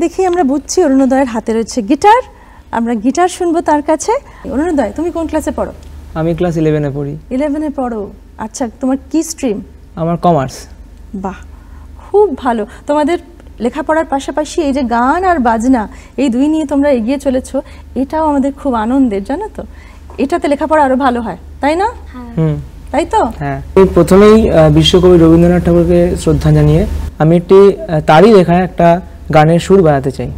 দেখি আমরা বুঝছি অরুণোদয়ের হাতে রয়েছে গিটার, আমরা গিটার শুনবো তার কাছে। অরুণোদয়, তুমি কোন ক্লাসে পড়ো? আমি ক্লাস 11-এ পড়ি। 11-এ পড়ো, আচ্ছা। তোমার কি স্ট্রিম? আমার কমার্স। বাহ, খুব ভালো। তোমাদের লেখাপড়ার পাশাপাশি এই যে গান আর বাজনা, এই দুই নিয়ে তোমরা এগিয়ে চলেছো, এটাও আমাদের খুব আনন্দের, জানো তো। এটাতে লেখাপড়া আরো ভালো হয়, তাই না? তাই তো? হ্যাঁ। প্রথমেই বিশ্বকবি রবীন্দ্রনাথ ঠাকুরকে শ্রদ্ধা জানিয়ে আমি একটি তারই লেখা একটা গানের সুর বানাতে চাই।